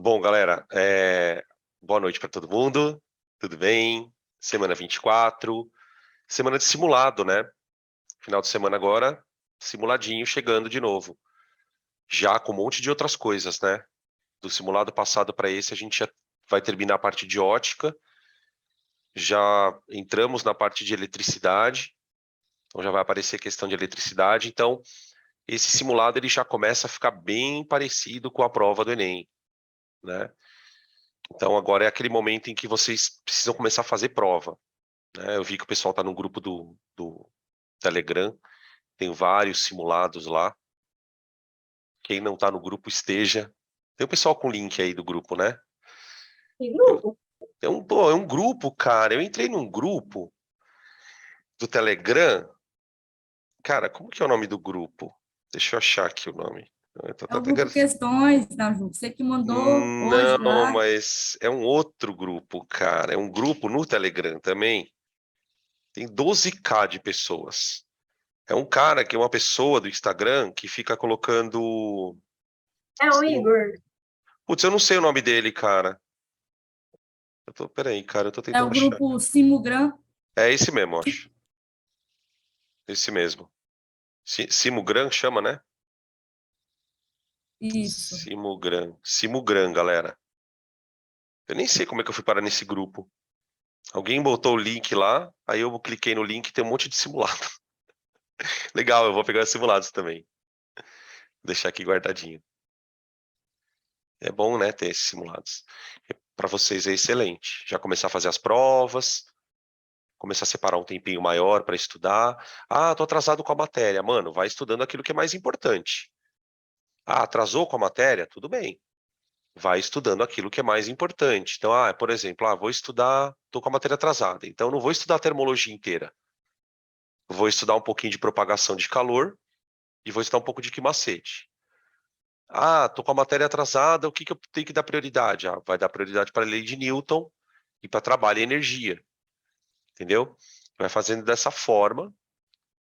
Bom, galera, boa noite para todo mundo. Tudo bem? Semana 24, semana de simulado, né? Final de semana agora, simuladinho chegando de novo. Já com um monte de outras coisas, né? Do simulado passado para esse, a gente já vai terminar a parte de ótica. Já entramos na parte de eletricidade. Então já vai aparecer questão de eletricidade. Então, esse simulado ele já começa a ficar bem parecido com a prova do Enem, né? Então agora é aquele momento em que vocês precisam começar a fazer prova, né? Eu vi que o pessoal está no grupo do Telegram, tem vários simulados lá. Quem não está no grupo, esteja. Tem o pessoal com link aí do grupo, né? Que grupo? É um grupo, cara. Eu entrei num grupo do Telegram. Cara, como que é o nome do grupo? Deixa eu achar aqui o nome. É o grupo Questões, da Ju. Você que mandou hoje Não, lá. mas é um outro grupo, cara. É um grupo no Telegram também. Tem 12K de pessoas. É um cara que é uma pessoa do Instagram que fica colocando. É o Igor. Putz, eu não sei o nome dele, cara. Peraí, cara, eu tô É o tentando achar. grupo Simugram. É esse mesmo, acho. Esse mesmo. Simugran chama, né? Isso. Simugran, galera. Eu nem sei como é que eu fui parar nesse grupo. Alguém botou o link lá, aí eu cliquei no link e tem um monte de simulado. Legal, eu vou pegar os simulados também. Vou deixar aqui guardadinho. É bom, né, ter esses simulados. Para vocês é excelente. Já começar a fazer as provas, começar a separar um tempinho maior para estudar. Ah, tô atrasado com a matéria. Mano, vai estudando aquilo que é mais importante. Ah, atrasou com a matéria? Tudo bem. Vai estudando aquilo que é mais importante. Então, por exemplo, vou estudar, tô com a matéria atrasada. Então, não vou estudar a termologia inteira. Vou estudar um pouquinho de propagação de calor e vou estudar um pouco de quimacete. Ah, tô com a matéria atrasada, o que que eu tenho que dar prioridade? Ah, vai dar prioridade para a lei de Newton e para trabalho e energia. Entendeu? Vai fazendo dessa forma,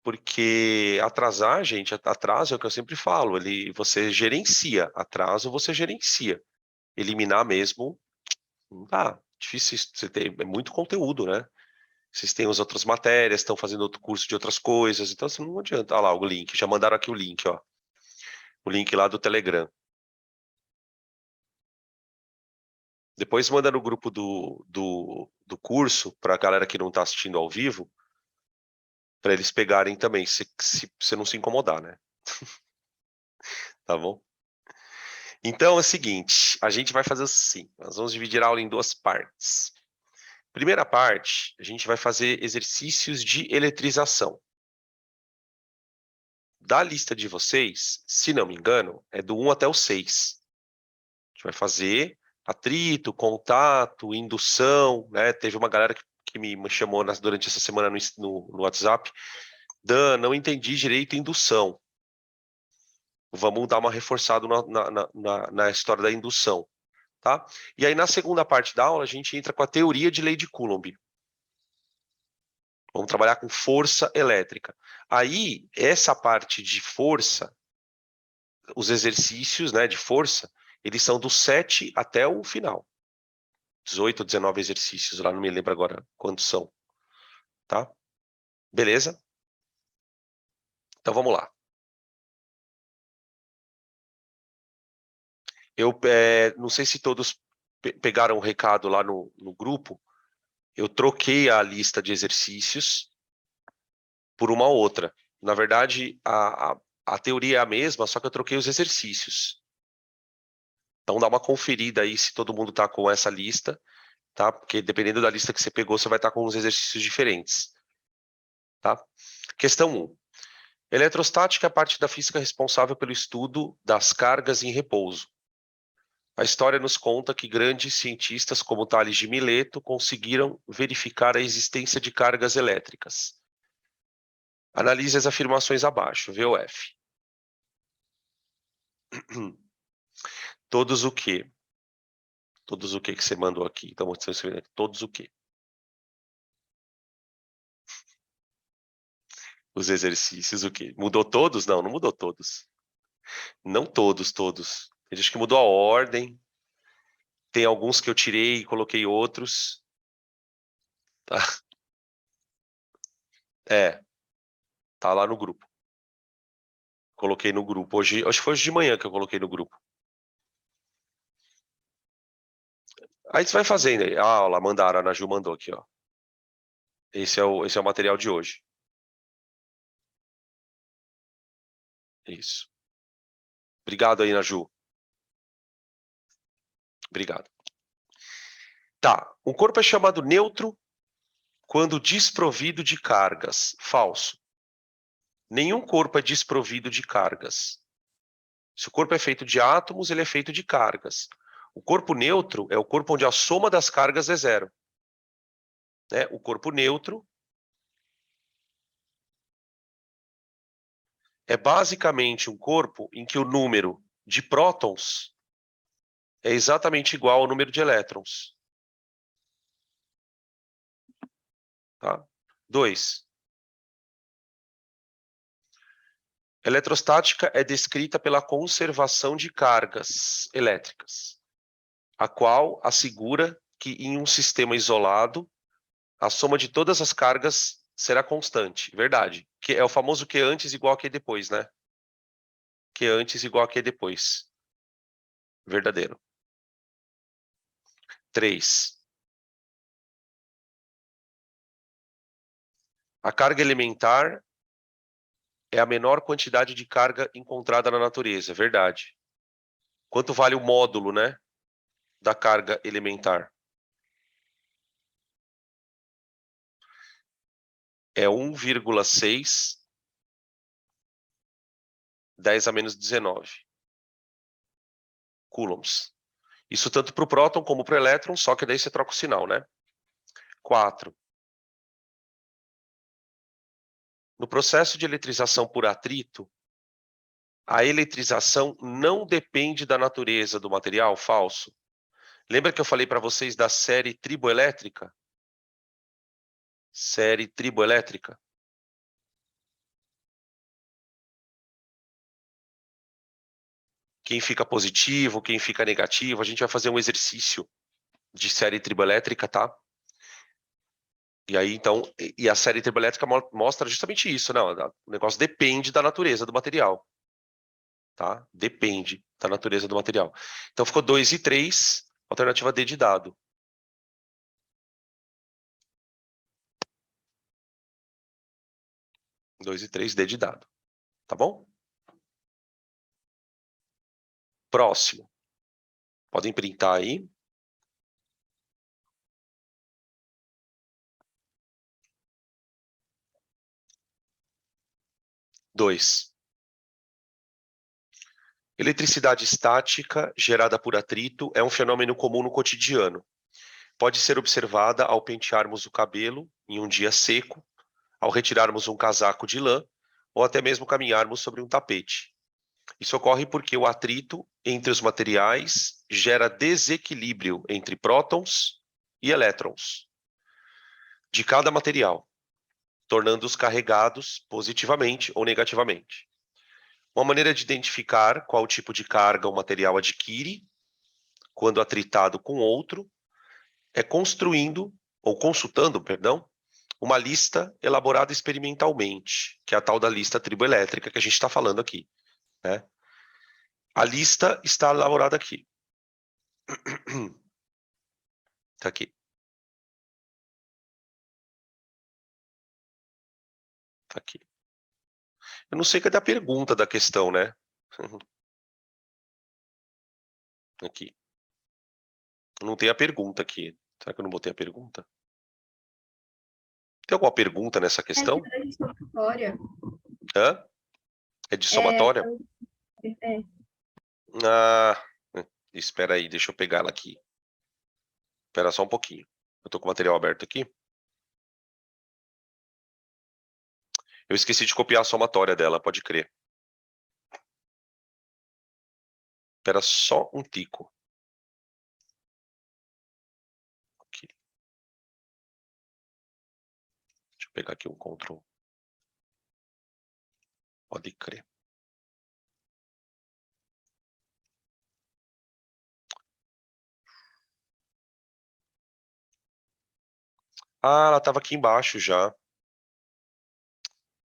porque atrasar, gente, atraso é o que eu sempre falo, você gerencia, atraso você gerencia. Eliminar mesmo, não dá. Difícil você ter, é muito conteúdo, né? Vocês têm as outras matérias, estão fazendo outro curso de outras coisas, então assim, não adianta. Olha lá o link, já mandaram aqui o link, ó. O link lá do Telegram. Depois manda no grupo do curso, para a galera que não está assistindo ao vivo, para eles pegarem também, se você não se incomodar, né? Tá bom? Então é o seguinte, a gente vai fazer assim, nós vamos dividir a aula em duas partes. Primeira parte, a gente vai fazer exercícios de eletrização. Da lista de vocês, se não me engano, é do 1 até o 6. A gente vai fazer atrito, contato, indução, né? Teve uma galera que me chamou durante essa semana no WhatsApp. Dan, não entendi direito indução. Vamos dar uma reforçada na história da indução, tá? E aí, na segunda parte da aula, a gente entra com a teoria de lei de Coulomb. Vamos trabalhar com força elétrica. Aí, essa parte de força, os exercícios, né, de força, eles são do 7 até o final. 18 ou 19 exercícios, lá não me lembro agora quantos são, tá? Beleza? Então vamos lá. Eu não sei se todos pegaram o recado lá no grupo. Eu troquei a lista de exercícios por uma outra. Na verdade, a teoria é a mesma, só que eu troquei os exercícios. Então dá uma conferida aí se todo mundo está com essa lista, tá? Porque dependendo da lista que você pegou, você vai estar com uns exercícios diferentes, tá? Questão 1. Eletrostática é a parte da física responsável pelo estudo das cargas em repouso. A história nos conta que grandes cientistas como Tales de Mileto conseguiram verificar a existência de cargas elétricas. Analise as afirmações abaixo, VOF. Todos o quê? Todos o quê que você mandou aqui? Então, todos o quê? Os exercícios, o quê? Mudou todos? Não, não mudou todos. Não todos. Tem gente que mudou a ordem. Tem alguns que eu tirei e coloquei outros. Tá? Tá lá no grupo. Coloquei no grupo. Hoje, acho que foi hoje de manhã que eu coloquei no grupo. Aí você vai fazendo aí. Ah, ó, lá mandaram, a Ana Ju mandou aqui, ó. Esse é o material de hoje. Isso. Obrigado aí, Ana Ju. Obrigado. Tá. Um corpo é chamado neutro quando desprovido de cargas. Falso. Nenhum corpo é desprovido de cargas. Se o corpo é feito de átomos, ele é feito de cargas. O corpo neutro é o corpo onde a soma das cargas é zero. Né? O corpo neutro é basicamente um corpo em que o número de prótons é exatamente igual ao número de elétrons. Tá? 2. Eletrostática é descrita pela conservação de cargas elétricas, a qual assegura que em um sistema isolado, a soma de todas as cargas será constante. Verdade. Que é o famoso Q antes igual a Q depois, né? Q antes igual a Q depois. Verdadeiro. 3. A carga elementar é a menor quantidade de carga encontrada na natureza. Verdade. Quanto vale o módulo, né, da carga elementar? É 1,6 10 a menos 19 coulombs. Isso tanto para o próton como para o elétron, só que daí você troca o sinal, né? 4. No processo de eletrização por atrito, a eletrização não depende da natureza do material. Falso. Lembra que eu falei para vocês da série triboelétrica? Série triboelétrica. Quem fica positivo, quem fica negativo. A gente vai fazer um exercício de série triboelétrica, tá? E aí, então, e a série triboelétrica mostra justamente isso, né? O negócio depende da natureza do material, tá? Depende da natureza do material. Então, ficou 2 e 3, alternativa D de dado. 2 e 3, D de dado. Tá bom? Próximo. Podem printar aí. Dois. Eletricidade estática gerada por atrito é um fenômeno comum no cotidiano. Pode ser observada ao pentearmos o cabelo em um dia seco, ao retirarmos um casaco de lã ou até mesmo caminharmos sobre um tapete. Isso ocorre porque o atrito entre os materiais gera desequilíbrio entre prótons e elétrons de cada material, tornando-os carregados positivamente ou negativamente. Uma maneira de identificar qual tipo de carga o material adquire quando atritado com outro é consultando, uma lista elaborada experimentalmente, que é a tal da lista triboelétrica que a gente está falando aqui, né? A lista está elaborada aqui. Tá aqui. Tá aqui. Eu não sei cadê a pergunta da questão, né? Aqui. Não tem a pergunta aqui. Será que eu não botei a pergunta? Tem alguma pergunta nessa questão? É de somatória. Hã? É de É, somatória? Ah, espera aí, deixa eu pegar ela aqui. Espera só um pouquinho. Eu tô com o material aberto aqui. Eu esqueci de copiar a somatória dela, pode crer. Espera só um tico. Aqui. Deixa eu pegar aqui um Ctrl. Pode crer. Ah, ela estava aqui embaixo já.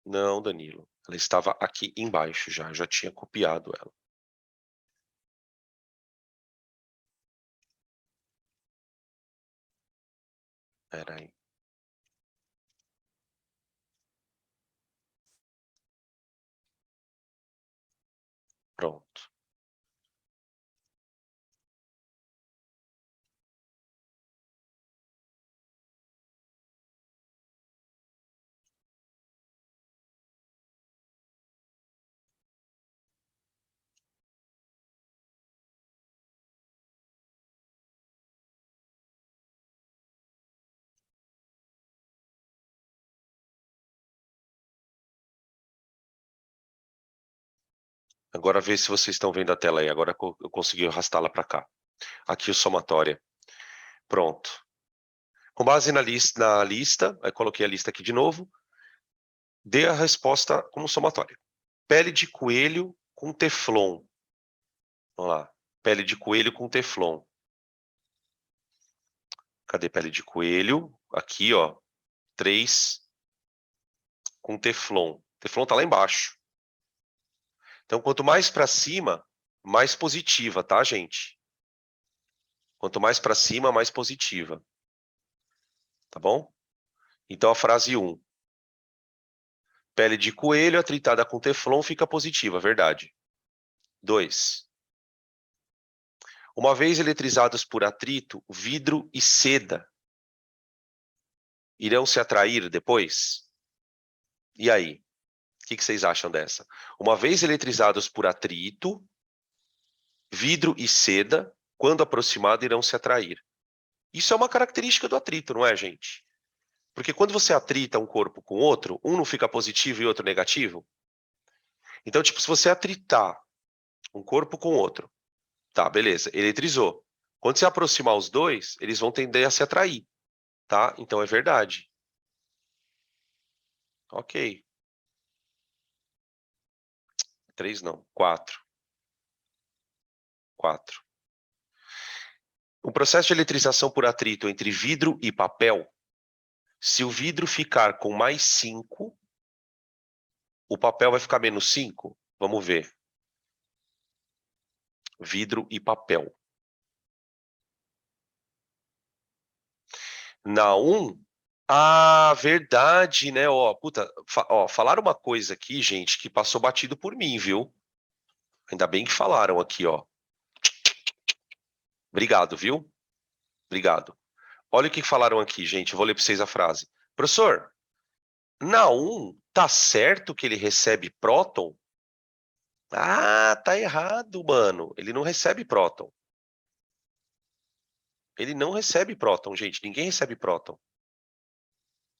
Não, Danilo. Ela estava aqui embaixo já. Eu já tinha copiado ela. Pera aí. Pronto. Agora vê se vocês estão vendo a tela aí. Agora eu consegui arrastá-la para cá. Aqui o somatória. Pronto. Com base na lista, aí coloquei a lista aqui de novo. Dê a resposta como somatória. Pele de coelho com teflon. Vamos lá. Pele de coelho com teflon. Cadê pele de coelho? Aqui, ó. 3 com teflon. Teflon tá lá embaixo. Então, quanto mais para cima, mais positiva, tá, gente? Quanto mais para cima, mais positiva. Tá bom? Então, a frase 1. Pele de coelho atritada com teflon fica positiva, verdade. 2. Uma vez eletrizados por atrito, vidro e seda irão se atrair depois? E aí? O que vocês acham dessa? Uma vez eletrizados por atrito, vidro e seda, quando aproximado, irão se atrair. Isso é uma característica do atrito, não é, gente? Porque quando você atrita um corpo com outro, um não fica positivo e outro negativo. Então, tipo, se você atritar um corpo com outro, tá, beleza, eletrizou. Quando você aproximar os dois, eles vão tender a se atrair, tá? Então é verdade. Ok. 3 não, 4. 4. O processo de eletrização por atrito entre vidro e papel, se o vidro ficar com mais 5, o papel vai ficar menos 5? Vamos ver. Vidro e papel. Na 1, ah, verdade, né? Ó, puta, ó, falaram uma coisa aqui, gente, que passou batido por mim, viu? Ainda bem que falaram aqui, ó. Obrigado, viu? Obrigado. Olha o que falaram aqui, gente. Eu vou ler para vocês a frase. Professor, na 1, tá certo que ele recebe próton? Ah, tá errado, mano. Ele não recebe próton. Ele não recebe próton, gente. Ninguém recebe próton.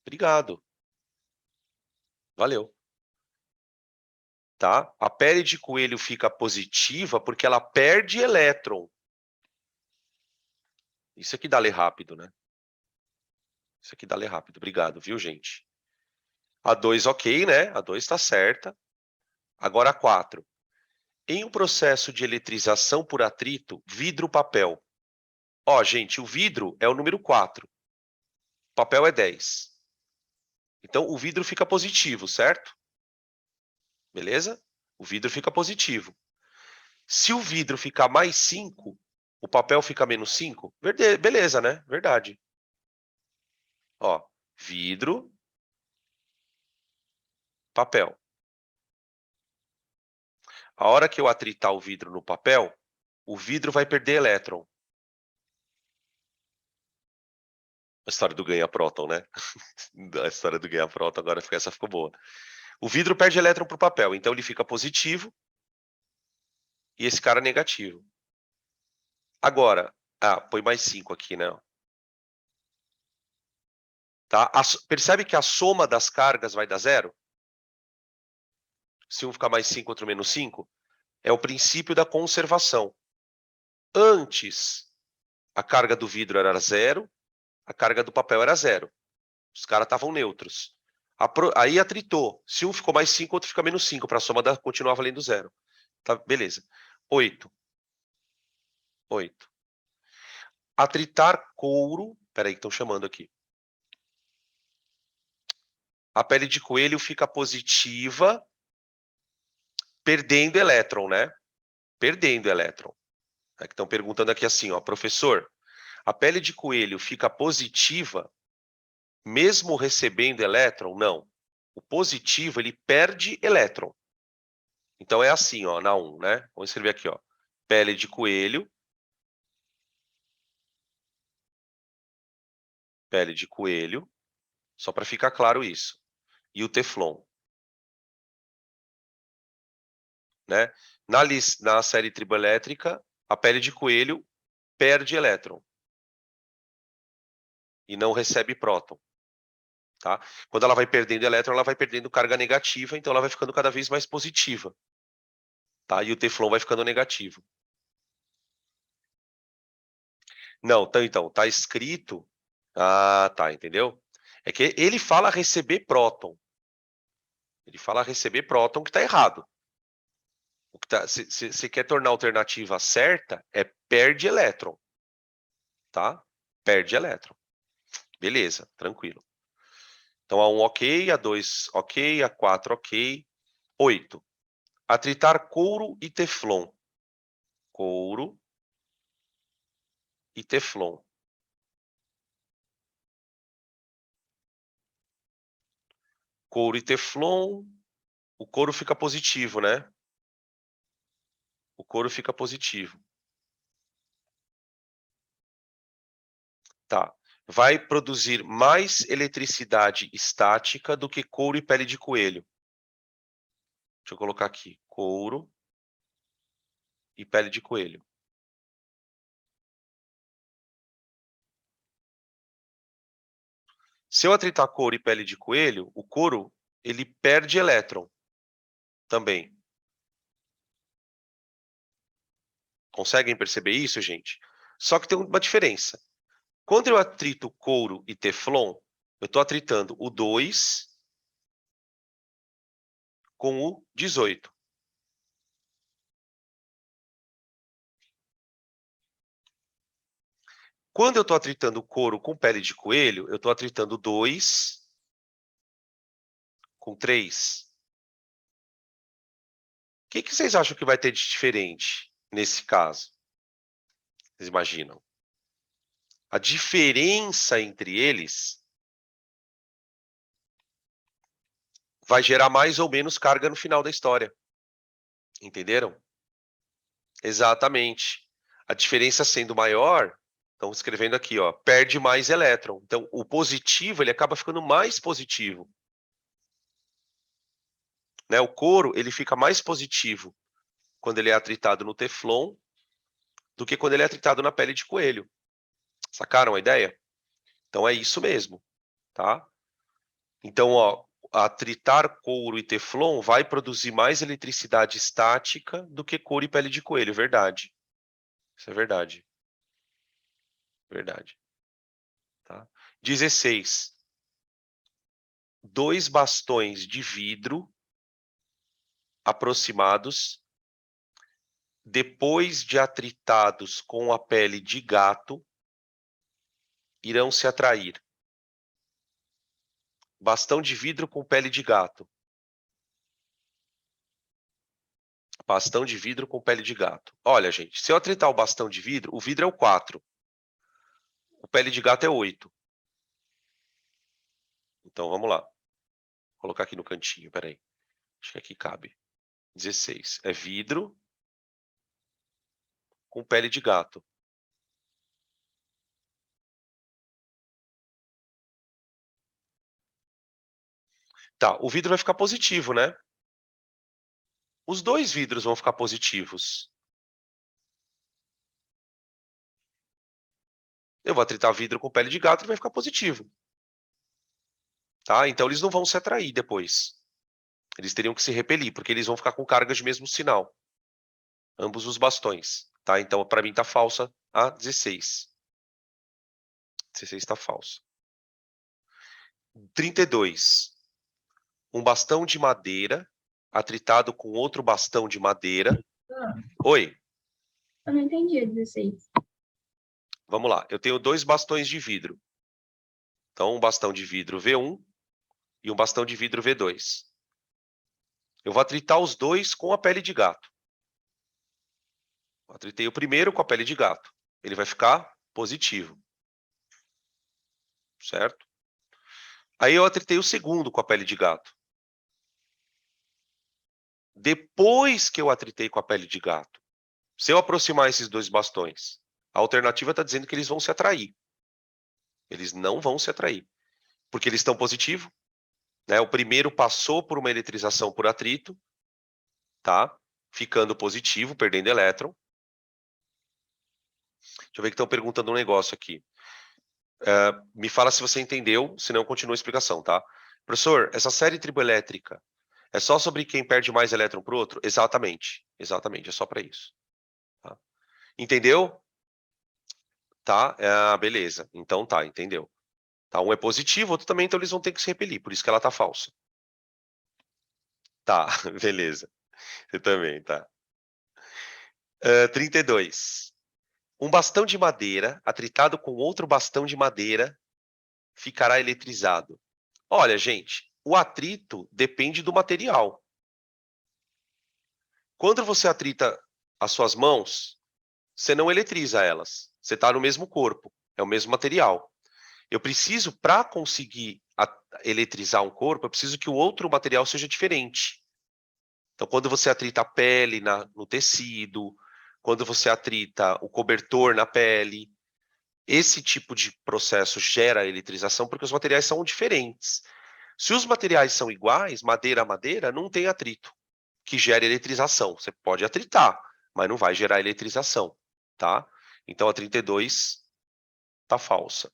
Obrigado. Valeu. Tá? A pele de coelho fica positiva porque ela perde elétron. Isso aqui dá ler rápido, né? Isso aqui dá ler rápido. Obrigado, viu, gente? A 2, ok, né? A 2 está certa. Agora a 4. Em um processo de eletrização por atrito, vidro-papel. Ó, gente, o vidro é o número 4. O papel é 10. Então, o vidro fica positivo, certo? Beleza? O vidro fica positivo. Se o vidro ficar mais 5, o papel fica menos 5? Beleza, né? Verdade. Ó, vidro, papel. A hora que eu atritar o vidro no papel, o vidro vai perder elétron. A história do ganha-próton, né? A história do ganha-próton, agora essa ficou boa. O vidro perde elétron para o papel, então ele fica positivo e esse cara negativo. Agora, põe mais 5 aqui, né? Tá? Percebe que a soma das cargas vai dar zero? Se um ficar mais 5, outro menos 5? É o princípio da conservação. Antes, a carga do vidro era zero, a carga do papel era zero. Os caras estavam neutros. Aí atritou. Se um ficou mais 5, outro fica menos 5, para a soma continuar valendo zero. Tá, beleza. 8. 8. Atritar couro. Peraí, que estão chamando aqui. a pele de coelho fica positiva, perdendo elétron, né? Perdendo elétron. É que estão perguntando aqui assim, ó, professor, a pele de coelho fica positiva mesmo recebendo elétron? Não. O positivo, ele perde elétron. Então, é assim, ó, na 1, né? Vamos escrever aqui, ó. Pele de coelho. Pele de coelho. Só para ficar claro isso. E o Teflon. Né? Na série triboelétrica, a pele de coelho perde elétron. E não recebe próton. Tá? Quando ela vai perdendo elétron, ela vai perdendo carga negativa, então ela vai ficando cada vez mais positiva. Tá? E o Teflon vai ficando negativo. Não, então, tá escrito... Ah, tá, entendeu? É que ele fala receber próton. Ele fala receber próton, que tá errado. Se você quer tornar a alternativa certa, é perde elétron. Tá? Perde elétron. Beleza, tranquilo. Então, a 1 ok, a 2 ok, a 4 ok. 8. Atritar couro e teflon. Couro e teflon. Couro e teflon. O couro fica positivo, né? O couro fica positivo. Tá. Vai produzir mais eletricidade estática do que couro e pele de coelho. Deixa eu colocar aqui. Couro e pele de coelho. Se eu atritar couro e pele de coelho, o couro ele perde elétron também. Conseguem perceber isso, gente? Só que tem uma diferença. Quando eu atrito couro e teflon, eu estou atritando o 2 com o 18. Quando eu estou atritando couro com pele de coelho, eu estou atritando 2 com 3. O que vocês acham que vai ter de diferente nesse caso? Vocês imaginam? A diferença entre eles vai gerar mais ou menos carga no final da história. Entenderam? Exatamente. A diferença sendo maior, estão escrevendo aqui, ó, perde mais elétron. Então, o positivo, ele acaba ficando mais positivo. Né? O couro, ele fica mais positivo quando ele é atritado no teflon do que quando ele é atritado na pele de coelho. Sacaram a ideia? Então, é isso mesmo, tá? Então, ó, atritar couro e teflon vai produzir mais eletricidade estática do que couro e pele de coelho, verdade. Isso é verdade. Verdade. Tá? 16. 2 bastões de vidro aproximados, depois de atritados com a pele de gato, irão se atrair. Bastão de vidro com pele de gato. Bastão de vidro com pele de gato. Olha, gente, se eu atritar o bastão de vidro, o vidro é o 4. O pele de gato é 8. Então, vamos lá. Vou colocar aqui no cantinho, peraí. Acho que aqui cabe. 16. É vidro com pele de gato. Tá, o vidro vai ficar positivo, né? Os dois vidros vão ficar positivos. Eu vou atritar vidro com pele de gato e vai ficar positivo. Tá? Então, eles não vão se atrair depois. Eles teriam que se repelir, porque eles vão ficar com cargas de mesmo sinal. Ambos os bastões. Tá? Então, para mim, está falsa a 16. 16 está falsa. 32. Um bastão de madeira atritado com outro bastão de madeira. Oi, Eu não entendi a 16. vamos lá. Eu tenho 2 bastões de vidro. Então, um bastão de vidro V1 e um bastão de vidro V2. Eu vou atritar os dois com a pele de gato. Eu atritei o primeiro com a pele de gato. Ele vai ficar positivo. Certo? Aí eu atritei o segundo com a pele de gato. Depois que eu atritei com a pele de gato, se eu aproximar esses dois bastões, a alternativa está dizendo que eles vão se atrair. Eles não vão se atrair, porque eles estão positivos. Né? O primeiro passou por uma eletrização por atrito, tá? Ficando positivo, perdendo elétron. Deixa eu ver que estão perguntando um negócio aqui. Me fala se você entendeu, senão continua a explicação, tá? Professor, essa série triboelétrica é só sobre quem perde mais elétron para o outro? Exatamente, exatamente, é só para isso. Tá? Entendeu? Tá? Beleza, então tá, entendeu. Tá, um é positivo, outro também, então eles vão ter que se repelir, por isso que ela tá falsa. Tá, beleza. Você também, tá. 32. Um bastão de madeira atritado com outro bastão de madeira ficará eletrizado. Olha, gente, o atrito depende do material. Quando você atrita as suas mãos, você não eletriza elas. Você está no mesmo corpo, é o mesmo material. Eu preciso, para conseguir eletrizar um corpo, eu preciso que o outro material seja diferente. Então, quando você atrita a pele no tecido, quando você atrita o cobertor na pele, esse tipo de processo gera eletrização porque os materiais são diferentes. Se os materiais são iguais, madeira a madeira, não tem atrito que gere eletrização. Você pode atritar, mas não vai gerar eletrização, tá? Então, a 32 está falsa.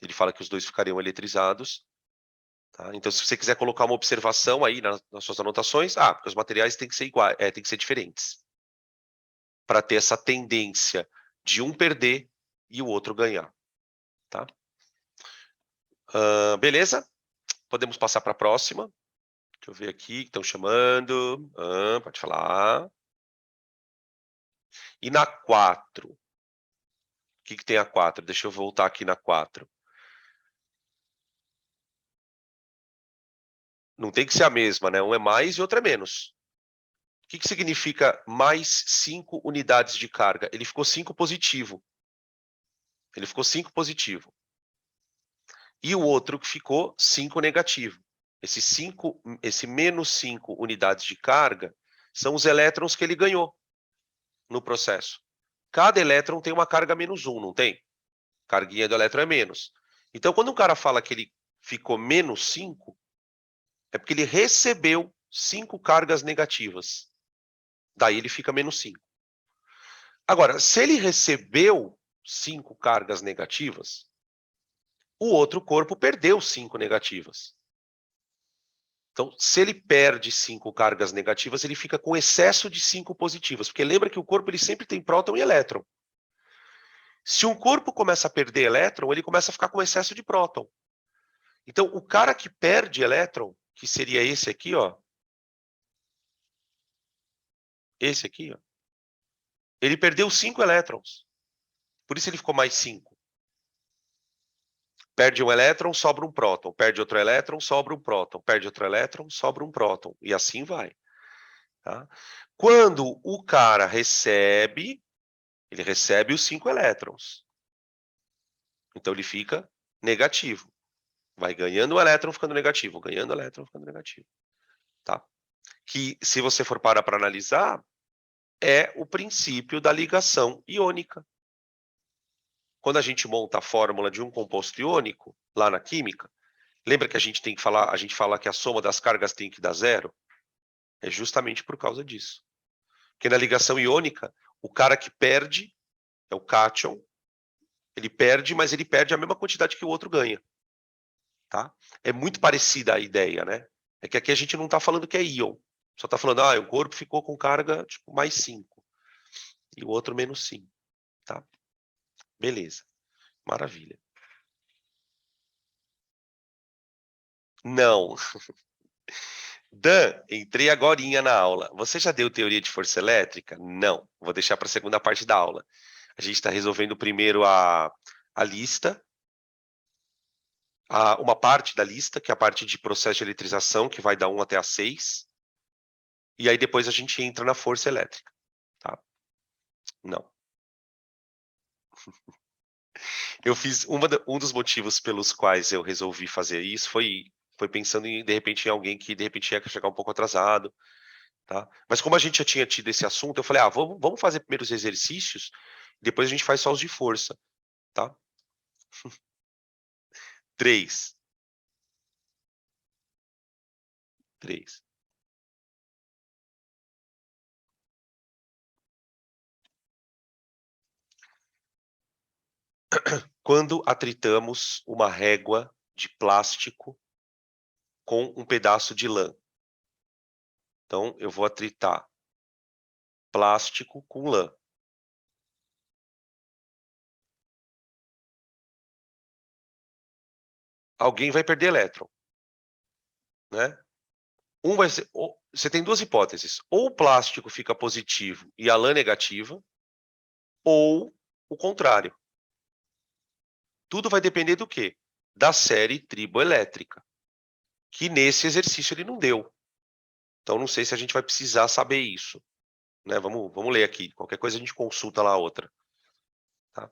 Ele fala que os dois ficariam eletrizados. Tá? Então, se você quiser colocar uma observação aí nas suas anotações, porque os materiais têm que ser iguais, têm que ser diferentes. Para ter essa tendência de um perder e o outro ganhar. Tá? Beleza? Podemos passar para a próxima. Deixa eu ver aqui, estão chamando. Pode falar. E na 4? O que tem a 4? Deixa eu voltar aqui na 4. Não tem que ser a mesma, né? Um é mais e outro é menos. O que significa mais 5 unidades de carga? Ele ficou 5 positivo. Ele ficou 5 positivo. E o outro que ficou 5 negativo. Esse menos 5 unidades de carga são os elétrons que ele ganhou no processo. Cada elétron tem uma carga menos 1, não tem? Carguinha do elétron é menos. Então, quando um cara fala que ele ficou menos 5, é porque ele recebeu 5 cargas negativas. Daí ele fica menos 5. Agora, se ele recebeu 5 cargas negativas, o outro corpo perdeu 5 negativas. Então, se ele perde 5 cargas negativas, ele fica com excesso de 5 positivas. Porque lembra que o corpo ele sempre tem próton e elétron. Se um corpo começa a perder elétron, ele começa a ficar com excesso de próton. Então, o cara que perde elétron, que seria esse aqui, ó. Esse aqui, ó. Ele perdeu 5 elétrons. Por isso ele ficou mais 5. Perde um elétron, sobra um próton. Perde outro elétron, sobra um próton. Perde outro elétron, sobra um próton. E assim vai. Tá? Quando o cara recebe, ele recebe os 5 elétrons. Então ele fica negativo. Vai ganhando o elétron, ficando negativo. Ganhando o elétron, ficando negativo. Tá? Que, se você for parar para analisar, é o princípio da ligação iônica. Quando a gente monta a fórmula de um composto iônico, lá na química, lembra que a gente fala que a soma das cargas tem que dar zero? É justamente por causa disso. Porque na ligação iônica, o cara que perde é o cátion, ele perde, mas ele perde a mesma quantidade que o outro ganha. Tá? É muito parecida a ideia, né? É que aqui a gente não está falando que é íon. Só está falando, o corpo ficou com carga tipo, mais 5. E o outro menos 5. Tá? Beleza. Maravilha. Não. Dan, entrei agorinha na aula. Você já deu teoria de força elétrica? Não. Vou deixar para a segunda parte da aula. A gente está resolvendo primeiro a lista. uma parte da lista, que é a parte de processo de eletrização, que vai da 1 até a 6. E aí depois a gente entra na força elétrica. Tá? Não. Eu fiz um dos motivos pelos quais eu resolvi fazer isso foi pensando em, de repente, em alguém que de repente ia chegar um pouco atrasado. Tá? Mas como a gente já tinha tido esse assunto, eu falei, vamos fazer primeiro os exercícios, depois a gente faz só os de força. Tá? 3. Quando atritamos uma régua de plástico com um pedaço de lã. Então, eu vou atritar plástico com lã. Alguém vai perder elétron, né? Você tem duas hipóteses. Ou o plástico fica positivo e a lã negativa, ou o contrário. Tudo vai depender do quê? Da série triboelétrica, que nesse exercício ele não deu. Então, não sei se a gente vai precisar saber isso. Né? Vamos ler aqui. Qualquer coisa a gente consulta lá a outra. Tá?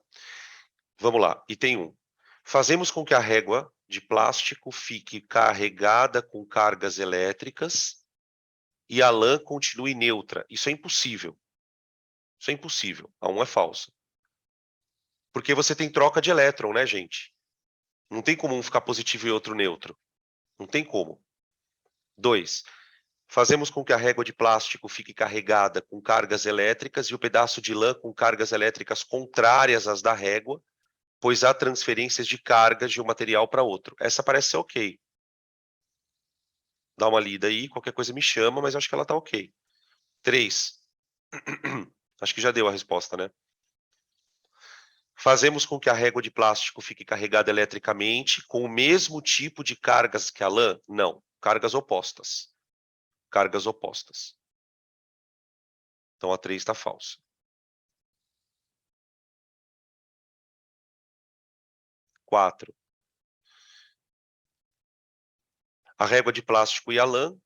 Vamos lá. Item 1. Fazemos com que a régua de plástico fique carregada com cargas elétricas e a lã continue neutra. Isso é impossível. Isso é impossível. A 1 é falsa. Porque você tem troca de elétron, né, gente? Não tem como um ficar positivo e outro neutro. Não tem como. 2. Fazemos com que a régua de plástico fique carregada com cargas elétricas e o pedaço de lã com cargas elétricas contrárias às da régua, pois há transferências de cargas de um material para outro. Essa parece ser ok. Dá uma lida aí, qualquer coisa me chama, mas acho que ela está ok. 3. Acho que já deu a resposta, né? Fazemos com que a régua de plástico fique carregada eletricamente com o mesmo tipo de cargas que a lã? Não. Cargas opostas. Cargas opostas. Então a 3 está falsa. 4. A régua de plástico e a lã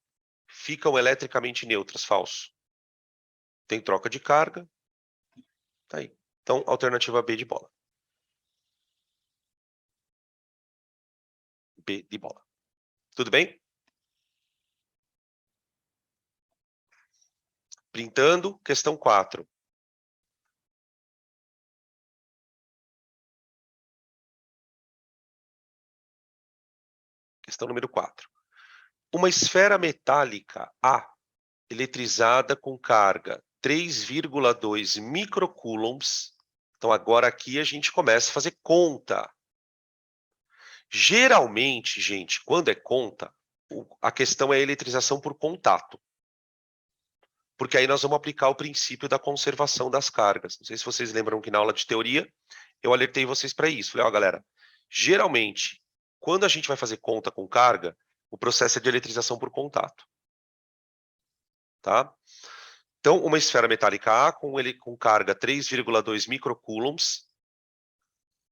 ficam eletricamente neutras. Falso. Tem troca de carga. Tá aí. Então, alternativa B de bola. B de bola. Tudo bem? Printando, questão 4. Questão número 4. Uma esfera metálica A, eletrizada com carga 3,2 microcoulombs. Então, agora aqui a gente começa a fazer conta. Geralmente, gente, quando é conta, a questão é a eletrização por contato. Porque aí nós vamos aplicar o princípio da conservação das cargas. Não sei se vocês lembram que na aula de teoria eu alertei vocês para isso. Falei, galera, geralmente, quando a gente vai fazer conta com carga, o processo é de eletrização por contato. Tá? Então, uma esfera metálica A com carga 3,2 microcoulombs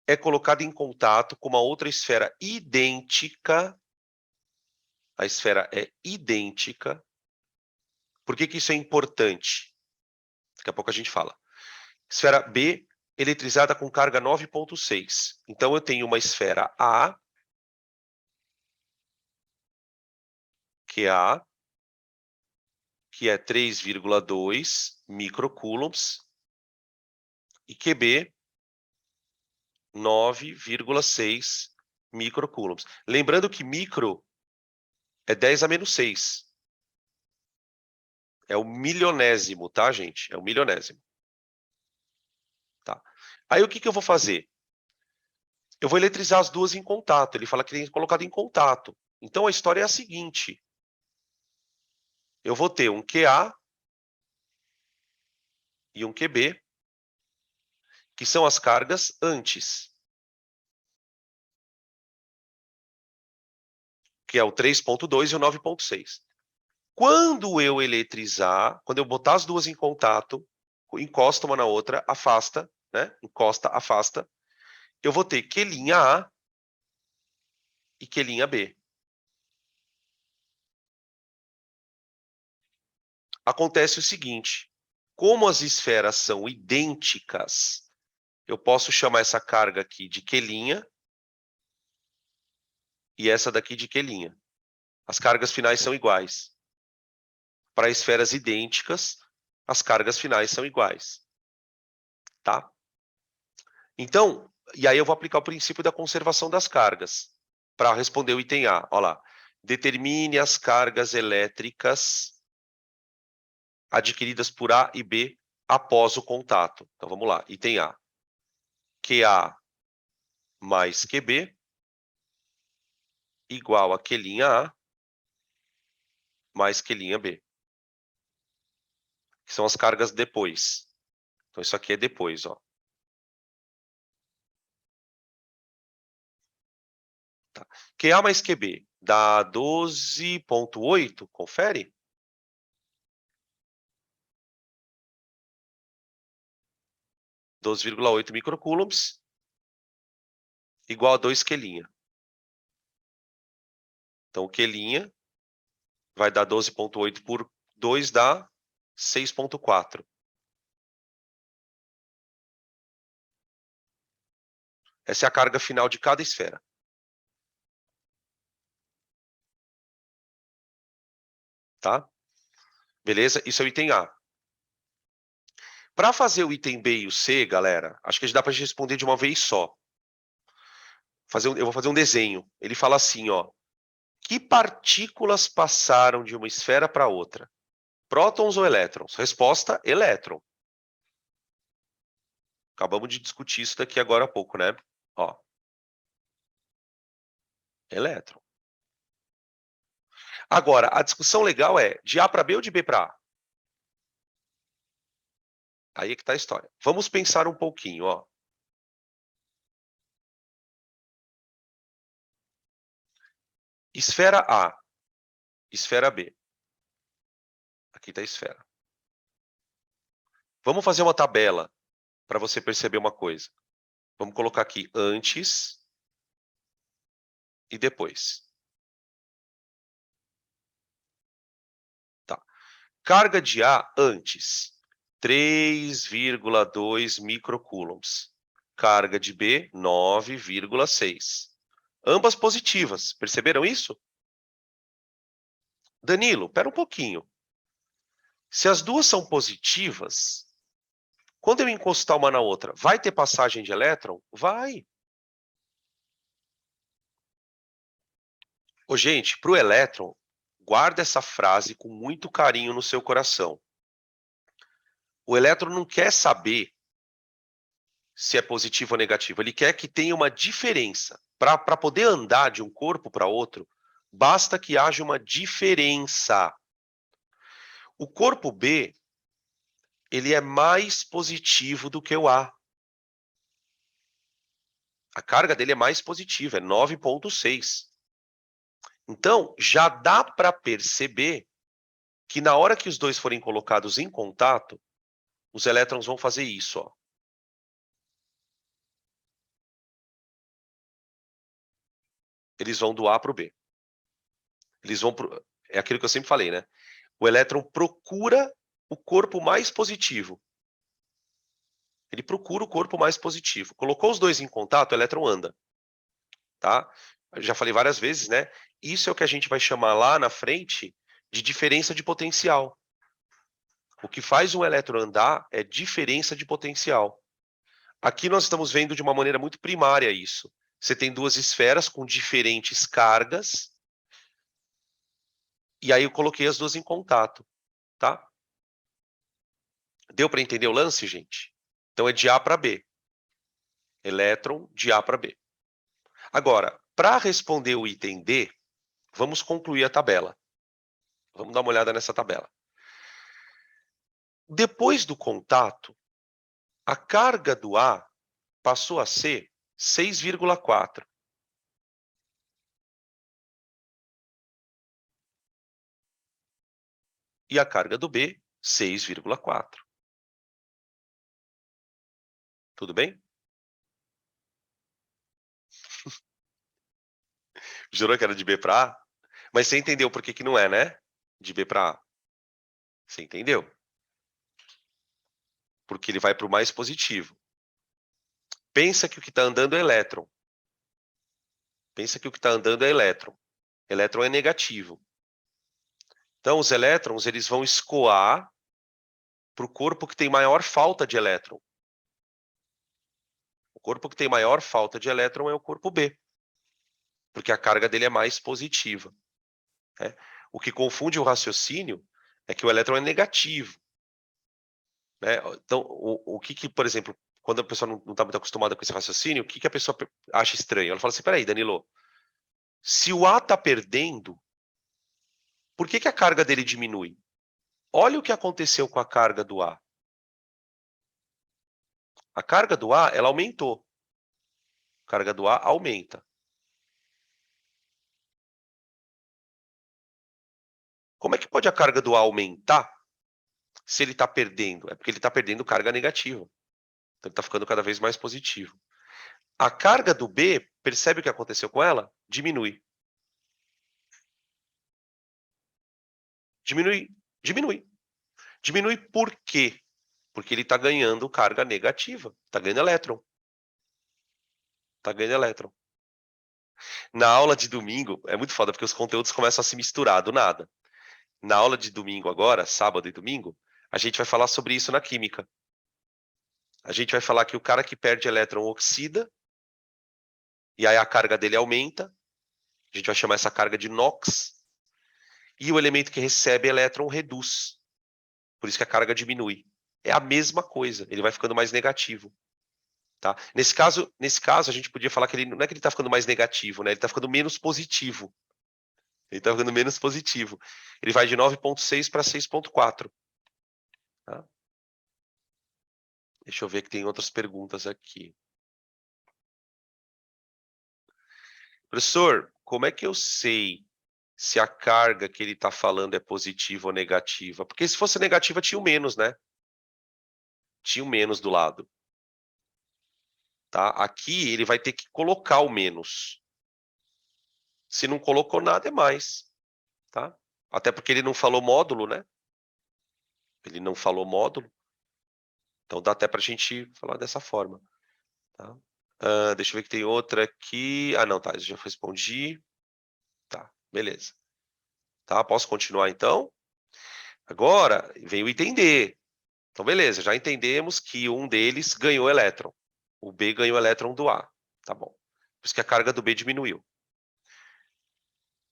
é colocada em contato com uma outra esfera idêntica. A esfera é idêntica. Por que isso é importante? Daqui a pouco a gente fala. Esfera B, eletrizada com carga 9,6. Então, eu tenho uma esfera A, que é 3,2 microcoulombs, e QB, 9,6 microcoulombs. Lembrando que micro é 10 a menos 6. É o milionésimo, tá, gente? É o milionésimo. Tá. Aí, o que eu vou fazer? Eu vou eletrizar as duas em contato. Ele fala que tem colocado em contato. Então, a história é a seguinte. Eu vou ter um QA e um QB, que são as cargas antes, que é o 3,2 e o 9,6. Quando eu eletrizar, quando eu botar as duas em contato, encosta uma na outra, afasta, né? Encosta, afasta, eu vou ter Q' A e Q', Acontece o seguinte, como as esferas são idênticas, eu posso chamar essa carga aqui de Q' e essa daqui de Q'. As cargas finais são iguais. Para esferas idênticas, as cargas finais são iguais. Tá? Então, e aí eu vou aplicar o princípio da conservação das cargas para responder o item A. Olha lá. Determine as cargas elétricas adquiridas por A e B após o contato. Então, vamos lá. Item A. QA mais QB igual a Q', mais Q', que são as cargas depois. Então, isso aqui é depois, ó. Tá. QA mais QB dá 12,8, confere? 12,8 microcoulombs igual a 2 Q'. Então, o Q' vai dar 12,8 por 2, dá 6,4. Essa é a carga final de cada esfera. Tá? Beleza? Isso é o item A. Para fazer o item B e o C, galera, acho que dá para responder de uma vez só. Eu vou fazer um desenho. Ele fala assim, ó. Que partículas passaram de uma esfera para outra? Prótons ou elétrons? Resposta, elétron. Acabamos de discutir isso daqui agora há pouco, né? Ó. Elétron. Agora, a discussão legal é de A para B ou de B para A? Aí é que está a história. Vamos pensar um pouquinho, ó. Esfera A, esfera B. Aqui está a esfera. Vamos fazer uma tabela para você perceber uma coisa. Vamos colocar aqui antes e depois. Tá. Carga de A antes, 3,2 microcoulombs. Carga de B, 9,6. Ambas positivas. Perceberam isso? Danilo, espera um pouquinho. Se as duas são positivas, quando eu encostar uma na outra, vai ter passagem de elétron? Vai. Ô, gente, para o elétron, guarda essa frase com muito carinho no seu coração. O elétron não quer saber se é positivo ou negativo. Ele quer que tenha uma diferença. Para poder andar de um corpo para outro, basta que haja uma diferença. O corpo B, ele é mais positivo do que o A. A carga dele é mais positiva, é 9,6. Então, já dá para perceber que na hora que os dois forem colocados em contato, os elétrons vão fazer isso, ó. Eles vão do A para o B. Eles vão pro... É aquilo que eu sempre falei, né? O elétron procura o corpo mais positivo. Ele procura o corpo mais positivo. Colocou os dois em contato, o elétron anda. Tá? Eu já falei várias vezes, né? Isso é o que a gente vai chamar lá na frente de diferença de potencial. O que faz um elétron andar é diferença de potencial. Aqui nós estamos vendo de uma maneira muito primária isso. Você tem duas esferas com diferentes cargas, e aí eu coloquei as duas em contato, tá? Deu para entender o lance, gente? Então é de A para B. Elétron de A para B. Agora, para responder o item D, vamos concluir a tabela. Vamos dar uma olhada nessa tabela. Depois do contato, a carga do A passou a ser 6,4. E a carga do B, 6,4. Tudo bem? Jurou que era de B para A? Mas você entendeu por que que não é, né? De B para A. Você entendeu? Porque ele vai para o mais positivo. Pensa que o que está andando é elétron. Pensa que o que está andando é elétron. Elétron é negativo. Então, os elétrons eles vão escoar para o corpo que tem maior falta de elétron. O corpo que tem maior falta de elétron é o corpo B, porque a carga dele é mais positiva. Né? O que confunde o raciocínio é que o elétron é negativo. Né? Então, o que, por exemplo, quando a pessoa não está muito acostumada com esse raciocínio, o que a pessoa acha estranho? Ela fala assim, peraí, Danilo, se o A está perdendo, por que a carga dele diminui? Olha o que aconteceu com a carga do A. A carga do A, ela aumentou. A carga do A aumenta. Como é que pode a carga do A aumentar se ele está perdendo? É porque ele está perdendo carga negativa. Então ele está ficando cada vez mais positivo. A carga do B, percebe o que aconteceu com ela? Diminui. Diminui. Diminui. Diminui por quê? Porque ele está ganhando carga negativa. Está ganhando elétron. Está ganhando elétron. Na aula de domingo, é muito foda, porque os conteúdos começam a se misturar do nada. Na aula de domingo agora, sábado e domingo, a gente vai falar sobre isso na química. A gente vai falar que o cara que perde elétron oxida, e aí a carga dele aumenta. A gente vai chamar essa carga de NOx. E o elemento que recebe elétron reduz. Por isso que a carga diminui. É a mesma coisa, ele vai ficando mais negativo. Tá? Nesse caso, a gente podia falar que ele não é que ele está ficando mais negativo, né? Ele está ficando menos positivo. Ele está ficando menos positivo. Ele vai de 9,6 para 6,4. Tá? Deixa eu ver que tem outras perguntas aqui. Professor, como é que eu sei se a carga que ele está falando é positiva ou negativa? Porque se fosse negativa, tinha o menos, né? Tinha o menos do lado. Tá? Aqui ele vai ter que colocar o menos. Se não colocou nada, é mais. Tá? Até porque ele não falou módulo, né? Ele não falou módulo. Então dá até para a gente falar dessa forma. Tá? Deixa eu ver que tem outra aqui. Ah, não, tá. Eu já respondi. Tá, beleza. Tá, posso continuar então? Agora vem o entender. Então, beleza, já entendemos que um deles ganhou elétron. O B ganhou elétron do A. Tá bom. Por isso que a carga do B diminuiu.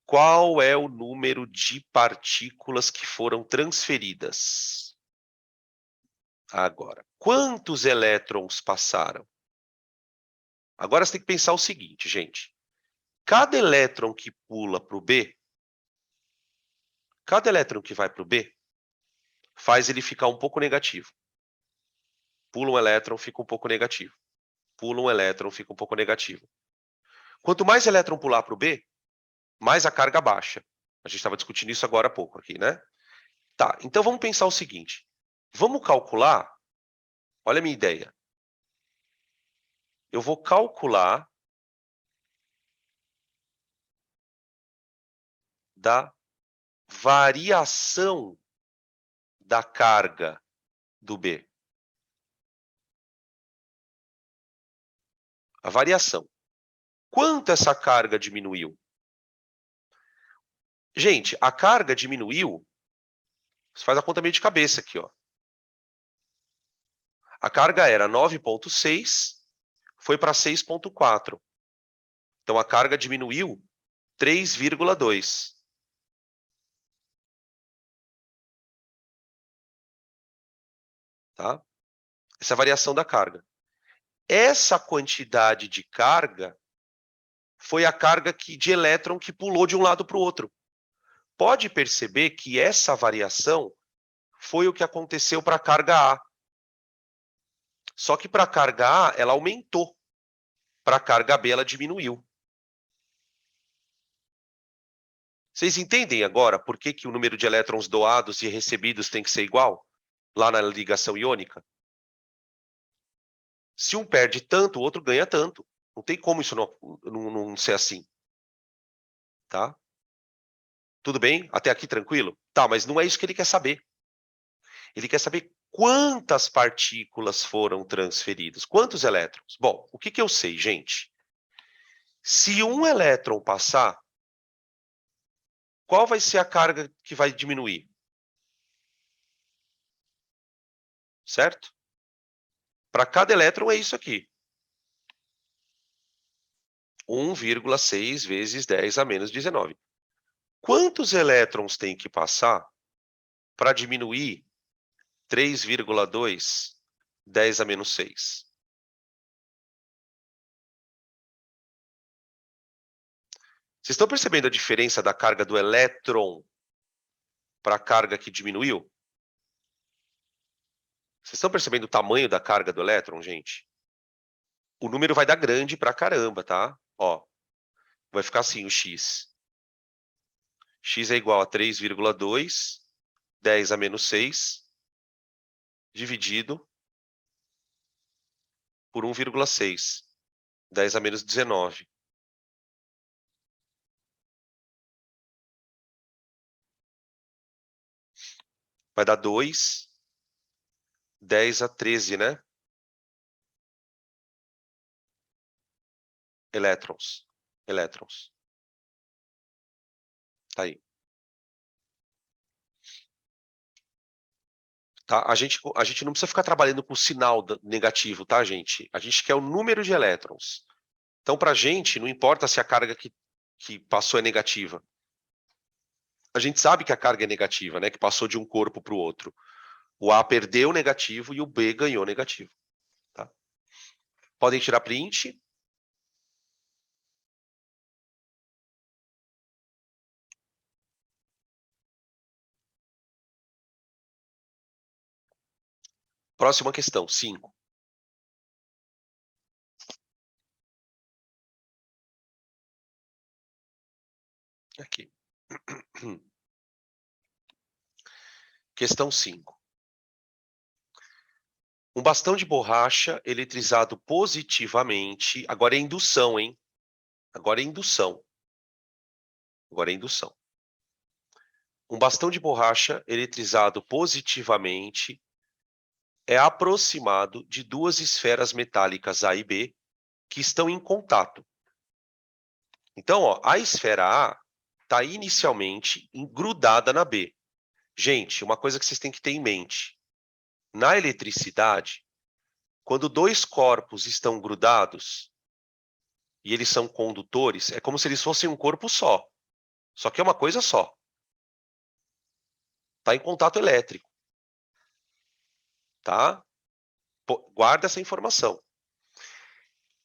Qual é o número de partículas que foram transferidas? Agora, quantos elétrons passaram? Agora você tem que pensar o seguinte, gente. Cada elétron que pula para o B, cada elétron que vai para o B, faz ele ficar um pouco negativo. Pula um elétron, fica um pouco negativo. Pula um elétron, fica um pouco negativo. Quanto mais elétron pular para o B, mais a carga baixa. A gente estava discutindo isso agora há pouco aqui, né? Tá, então vamos pensar o seguinte. Vamos calcular, olha a minha ideia. Eu vou calcular da variação da carga do B. A variação. Quanto essa carga diminuiu? Gente, a carga diminuiu, você faz a conta meio de cabeça aqui, ó. A carga era 9,6, foi para 6,4. Então, a carga diminuiu 3,2. Tá? Essa é a variação da carga. Essa quantidade de carga foi a carga de elétron que pulou de um lado para o outro. Pode perceber que essa variação foi o que aconteceu para a carga A. Só que para a carga A, ela aumentou. Para a carga B, ela diminuiu. Vocês entendem agora por que o número de elétrons doados e recebidos tem que ser igual? Lá na ligação iônica? Se um perde tanto, o outro ganha tanto. Não tem como isso não ser assim. tá? Tudo bem? Até aqui tranquilo? Tá, mas não é isso que ele quer saber. Ele quer saber quantas partículas foram transferidas, quantos elétrons. Bom, o que que eu sei, gente? Se um elétron passar, qual vai ser a carga que vai diminuir? Certo? Para cada elétron é isso aqui. 1,6 vezes 10 a menos 19. Quantos elétrons tem que passar para diminuir 3,2, 10 a menos 6? Vocês estão percebendo a diferença da carga do elétron para a carga que diminuiu? Vocês estão percebendo o tamanho da carga do elétron, gente? O número vai dar grande pra caramba, tá? Ó, vai ficar assim o x. X é igual a 3,2, 10 a menos 6, dividido por 1,6, 10 a menos 19. Vai dar 2, 10 a 13, né? Elétrons. Elétrons. Tá aí. Tá? A gente não precisa ficar trabalhando com o sinal negativo, tá, gente? A gente quer o número de elétrons. Então, para a gente, não importa se a carga que passou é negativa. A gente sabe que a carga é negativa, né? Que passou de um corpo para o outro. O A perdeu negativo e o B ganhou negativo. Tá? Podem tirar print. Próxima questão, 5. Aqui. Questão 5. Um bastão de borracha eletrizado positivamente. Agora é indução, hein? Agora é indução. Agora é indução. Um bastão de borracha eletrizado positivamente é aproximado de duas esferas metálicas A e B que estão em contato. Então, ó, a esfera A está inicialmente grudada na B. Gente, uma coisa que vocês têm que ter em mente. Na eletricidade, quando dois corpos estão grudados e eles são condutores, é como se eles fossem um corpo só. Só que é uma coisa só. Está em contato elétrico. Tá? Guarda essa informação.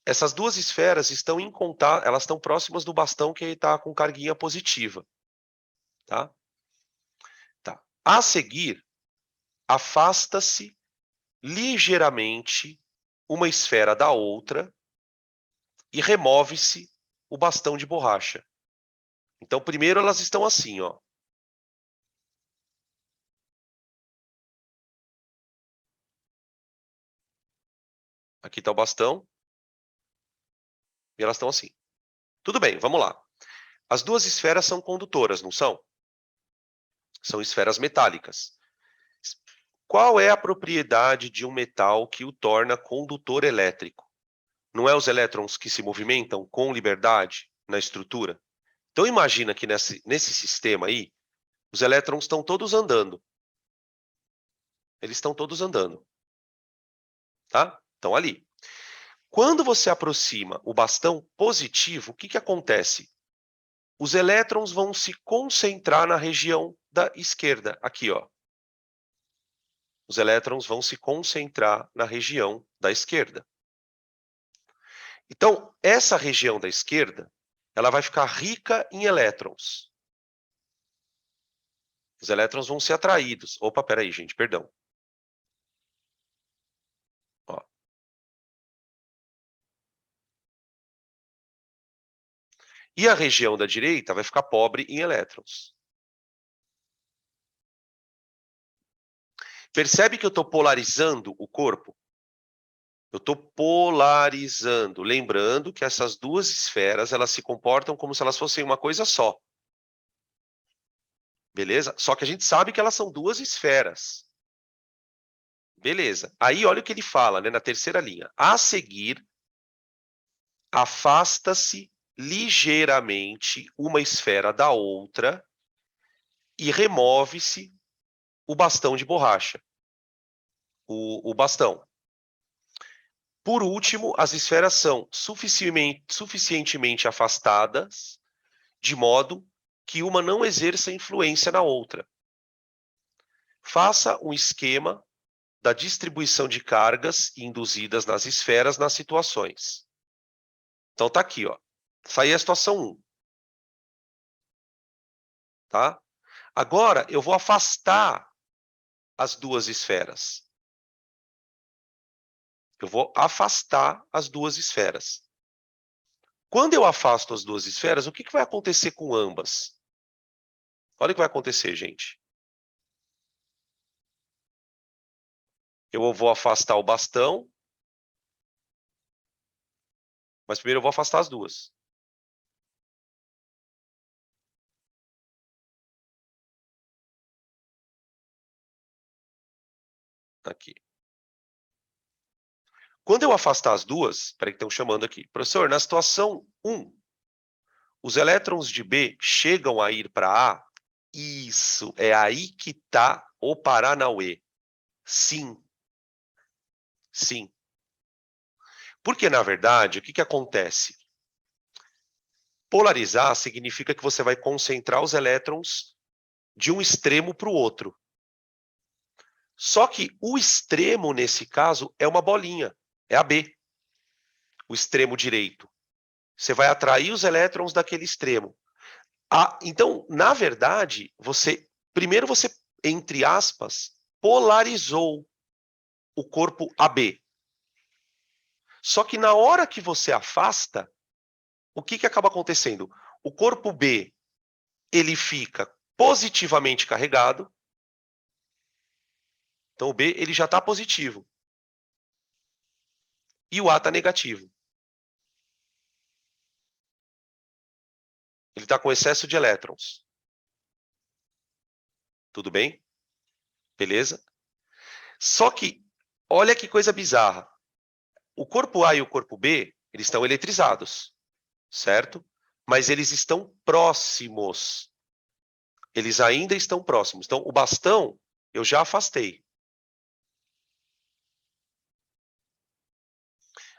Essas duas esferas estão em contato, elas estão próximas do bastão que está com carguinha positiva. Tá? Tá. A seguir, afasta-se ligeiramente uma esfera da outra e remove-se o bastão de borracha. Então, primeiro elas estão assim, ó. Aqui está o bastão. E elas estão assim. Tudo bem, vamos lá. As duas esferas são condutoras, não são? São esferas metálicas. Qual é a propriedade de um metal que o torna condutor elétrico? Não é os elétrons que se movimentam com liberdade na estrutura? Então imagina que nesse sistema aí, os elétrons estão todos andando. Eles estão todos andando. Tá? Estão ali. Quando você aproxima o bastão positivo, o que acontece? Os elétrons vão se concentrar na região da esquerda, aqui, ó. Os elétrons vão se concentrar na região da esquerda. Então, essa região da esquerda, ela vai ficar rica em elétrons. Os elétrons vão ser atraídos. Opa, peraí, gente, perdão. Ó. E a região da direita vai ficar pobre em elétrons. Percebe que eu estou polarizando o corpo? Eu estou polarizando. Lembrando que essas duas esferas, elas se comportam como se elas fossem uma coisa só. Beleza? Só que a gente sabe que elas são duas esferas. Beleza. Aí olha o que ele fala, né, na terceira linha. A seguir, afasta-se ligeiramente uma esfera da outra e remove-se o bastão de borracha. O bastão. Por último, as esferas são suficientemente afastadas, de modo que uma não exerça influência na outra. Faça um esquema da distribuição de cargas induzidas nas esferas nas situações. Então tá aqui, ó. Essa aí é a situação 1. Tá? Agora eu vou afastar as duas esferas. Eu vou afastar as duas esferas. Quando eu afasto as duas esferas, o que vai acontecer com ambas? Olha o que vai acontecer, gente. Eu vou afastar o bastão, mas primeiro eu vou afastar as duas. Aqui. Quando eu afastar as duas, espera que estão chamando aqui. Professor, na situação 1, os elétrons de B chegam a ir para A? Isso, é aí que está o Paranauê. Sim. Sim. Porque, na verdade, o que acontece? Polarizar significa que você vai concentrar os elétrons de um extremo para o outro. Só que o extremo, nesse caso, é uma bolinha, é a B, o extremo direito. Você vai atrair os elétrons daquele extremo. Então, na verdade, primeiro você, entre aspas, polarizou o corpo AB. Só que na hora que você afasta, o que acaba acontecendo? O corpo B, ele fica positivamente carregado. Então, o B ele já está positivo. E o A está negativo. Ele está com excesso de elétrons. Tudo bem? Beleza? Só que, olha que coisa bizarra. O corpo A e o corpo B, eles estão eletrizados, certo? Mas eles estão próximos. Eles ainda estão próximos. Então, o bastão, eu já afastei.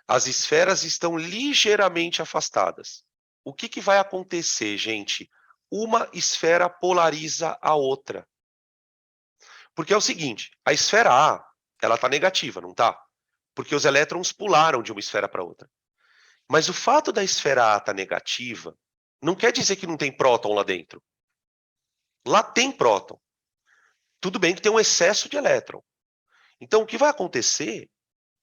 As esferas estão ligeiramente afastadas. O que vai acontecer, gente? Uma esfera polariza a outra. Porque é o seguinte, a esfera A, ela está negativa, não está? Porque os elétrons pularam de uma esfera para outra. Mas o fato da esfera A estar negativa não quer dizer que não tem próton lá dentro. Lá tem próton. Tudo bem que tem um excesso de elétron. Então, o que vai acontecer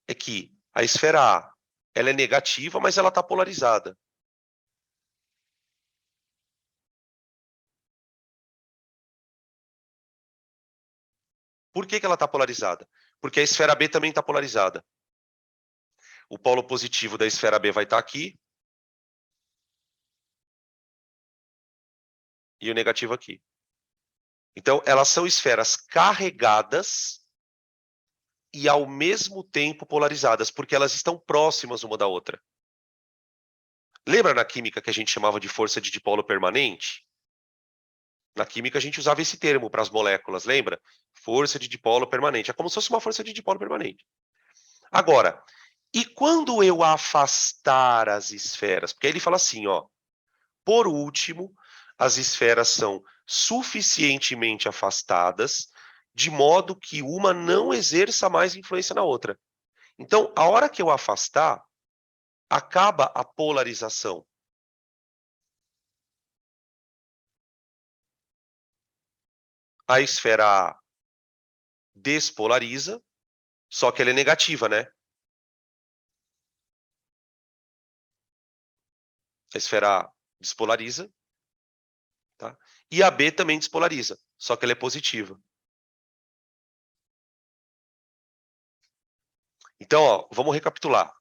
é que a esfera A ela é negativa, mas ela está polarizada. Por que ela está polarizada? Porque a esfera B também está polarizada. O polo positivo da esfera B vai estar aqui. E o negativo aqui. Então, elas são esferas carregadas e, ao mesmo tempo, polarizadas, porque elas estão próximas uma da outra. Lembra na química que a gente chamava de força de dipolo permanente? Na química, a gente usava esse termo para as moléculas, lembra? Força de dipolo permanente. É como se fosse uma força de dipolo permanente. Agora, e quando eu afastar as esferas? Porque aí ele fala assim, ó. Por último, as esferas são suficientemente afastadas, de modo que uma não exerça mais influência na outra. Então, a hora que eu afastar, acaba a polarização. A esfera A despolariza, só que ela é negativa, né? A esfera A despolariza, tá? E a B também despolariza, só que ela é positiva. Então, ó, vamos recapitular,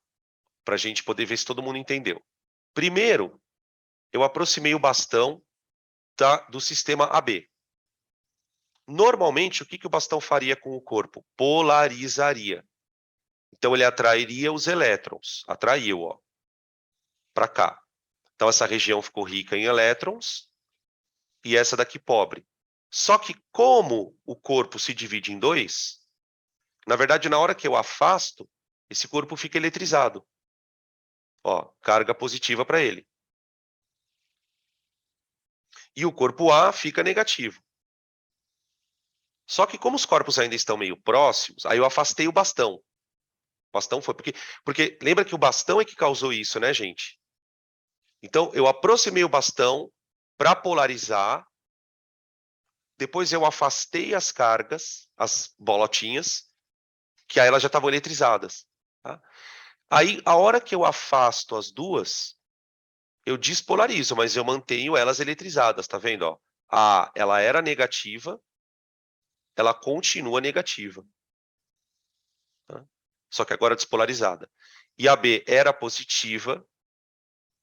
para a gente poder ver se todo mundo entendeu. Primeiro, eu aproximei o bastão do sistema AB. Normalmente, o que o bastão faria com o corpo? Polarizaria. Então, ele atrairia os elétrons. Atraiu, ó, para cá. Então, essa região ficou rica em elétrons e essa daqui pobre. Só que como o corpo se divide em dois, na verdade, na hora que eu afasto, esse corpo fica eletrizado. Ó, carga positiva para ele. E o corpo A fica negativo. Só que como os corpos ainda estão meio próximos, aí eu afastei o bastão. O bastão foi porque lembra que o bastão é que causou isso, né, gente? Então, eu aproximei o bastão para polarizar, depois eu afastei as cargas, as bolotinhas, que aí elas já estavam eletrizadas. Tá? Aí, a hora que eu afasto as duas, eu despolarizo, mas eu mantenho elas eletrizadas, tá vendo? Ó? A, ela era negativa, ela continua negativa. Tá? Só que agora despolarizada. E a B era positiva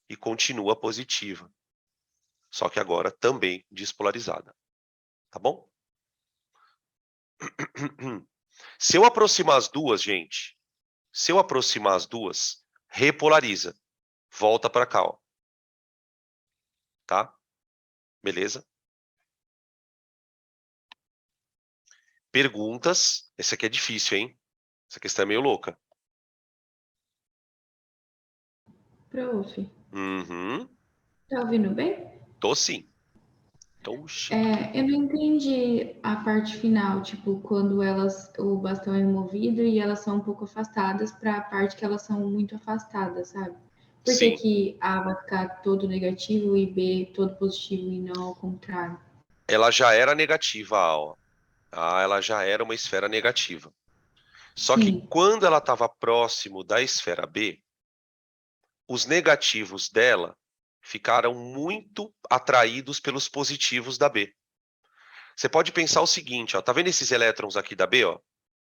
e continua positiva. Só que agora também despolarizada. Tá bom? Se eu aproximar as duas, gente, se eu aproximar as duas, repolariza. Volta para cá, ó. Tá? Beleza? Perguntas. Esse aqui é difícil, hein? Essa questão é meio louca. Prof, Uhum. tá ouvindo bem? Tô sim. Oxi, tô bem. Eu não entendi a parte final, tipo, quando o bastão é removido e elas são um pouco afastadas para a parte que elas são muito afastadas, sabe? Por que Sim. que A vai ficar todo negativo e B todo positivo e não ao contrário? Ela já era negativa, a ó. A, ela já era uma esfera negativa. Só que Sim, quando ela estava próximo da esfera B, os negativos dela ficaram muito atraídos pelos positivos da B. Você pode pensar o seguinte, ó, tá vendo esses elétrons aqui da B, ó?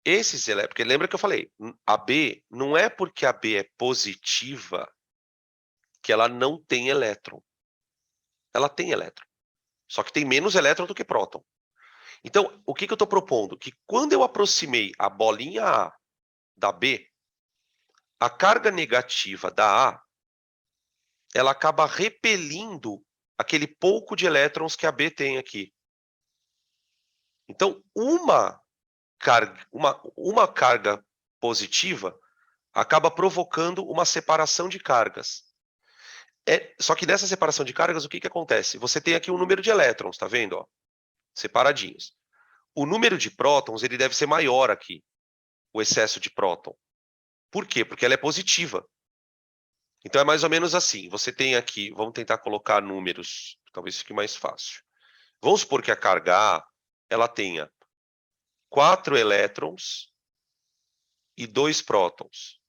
Esses elétrons, porque lembra que eu falei, a B não é porque a B é positiva que ela não tem elétron. Ela tem elétron. Só que tem menos elétron do que próton. Então, o que eu estou propondo? Que quando eu aproximei a bolinha A da B, a carga negativa da A, ela acaba repelindo aquele pouco de elétrons que a B tem aqui. Então, uma carga positiva acaba provocando uma separação de cargas. Só que nessa separação de cargas, o que acontece? Você tem aqui um número de elétrons, tá vendo? Ó, separadinhos. O número de prótons ele deve ser maior aqui, o excesso de próton. Por quê? Porque ela é positiva. Então é mais ou menos assim. Você tem aqui, vamos tentar colocar números, talvez fique mais fácil. Vamos supor que a carga A ela tenha 4 elétrons e 2 prótons.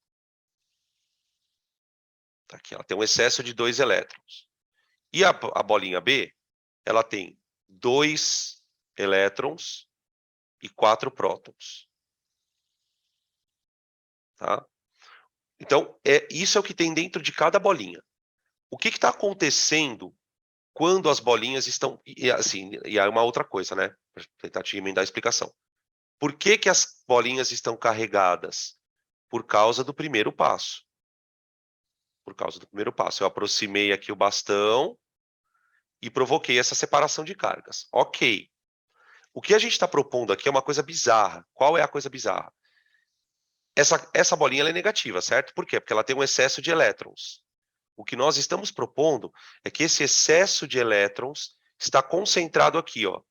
Tá aqui, ela tem um excesso de 2 elétrons. E a bolinha B, ela tem 2 elétrons e 4 prótons. Tá? Então, isso é o que tem dentro de cada bolinha. O que está acontecendo quando as bolinhas estão... E aí uma outra coisa, né? Para tentar te emendar a explicação. Por que as bolinhas estão carregadas? Por causa do primeiro passo. Por causa do primeiro passo. Eu aproximei aqui o bastão e provoquei essa separação de cargas. Ok. O que a gente está propondo aqui é uma coisa bizarra. Qual é a coisa bizarra? Essa bolinha ela é negativa, certo? Por quê? Porque ela tem um excesso de elétrons. O que nós estamos propondo é que esse excesso de elétrons está concentrado aqui, ó.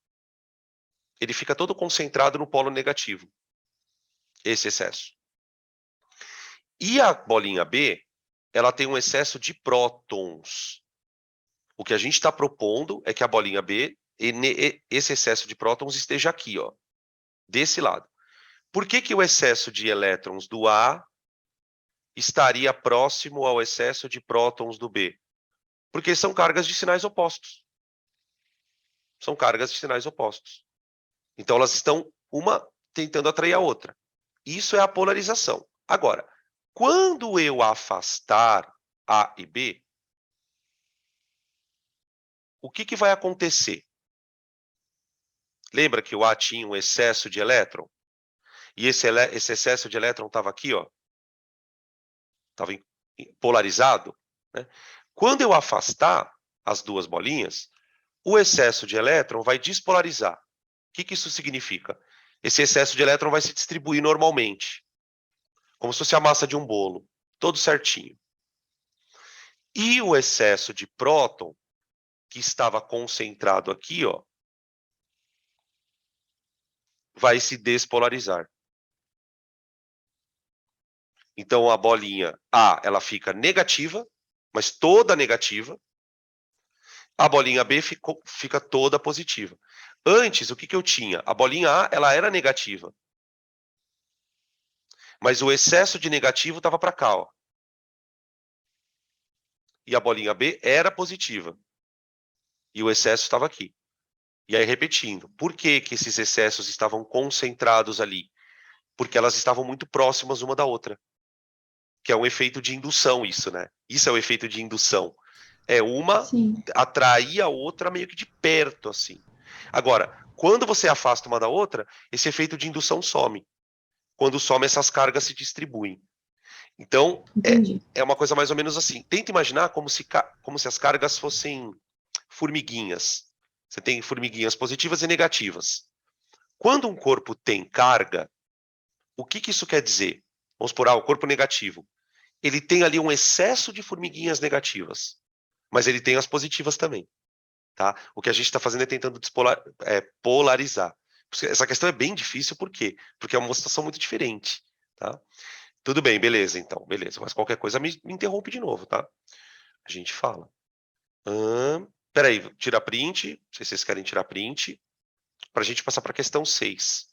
Ele fica todo concentrado no polo negativo. Esse excesso. E a bolinha B, ela tem um excesso de prótons. O que a gente está propondo é que a bolinha B, esse excesso de prótons esteja aqui, ó, desse lado. Por que o excesso de elétrons do A estaria próximo ao excesso de prótons do B? Porque são cargas de sinais opostos. São cargas de sinais opostos. Então, elas estão uma tentando atrair a outra. Isso é a polarização. Agora, quando eu afastar A e B, o que vai acontecer? Lembra que o A tinha um excesso de elétron? E esse excesso de elétron estava aqui, ó. Estava polarizado, né? Quando eu afastar as duas bolinhas, o excesso de elétron vai despolarizar. O que isso significa? Esse excesso de elétron vai se distribuir normalmente, como se fosse a massa de um bolo, todo certinho. E o excesso de próton, que estava concentrado aqui, ó, vai se despolarizar. Então a bolinha A, ela fica negativa, mas toda negativa. A bolinha B fica toda positiva. Antes, o que eu tinha? A bolinha A, ela era negativa. Mas o excesso de negativo estava para cá, ó. E a bolinha B era positiva. E o excesso estava aqui. E aí, repetindo, por que esses excessos estavam concentrados ali? Porque elas estavam muito próximas uma da outra. Que é um efeito de indução isso, né? Isso é o efeito de indução. É uma Sim. atrair a outra meio que de perto, assim. Agora, quando você afasta uma da outra, esse efeito de indução some. Quando some, essas cargas se distribuem. Então, Entendi. é uma coisa mais ou menos assim. Tenta imaginar como se as cargas fossem formiguinhas. Você tem formiguinhas positivas e negativas. Quando um corpo tem carga, o que isso quer dizer? Vamos supor, o corpo negativo. Ele tem ali um excesso de formiguinhas negativas, mas ele tem as positivas também. Tá? O que a gente está fazendo é tentando polarizar. Essa questão é bem difícil, por quê? Porque é uma situação muito diferente. Tá? Tudo bem, beleza, então, beleza. Mas qualquer coisa me interrompe de novo, tá? A gente fala. Peraí, tira print. Não sei se vocês querem tirar print. Para a gente passar para a questão 6.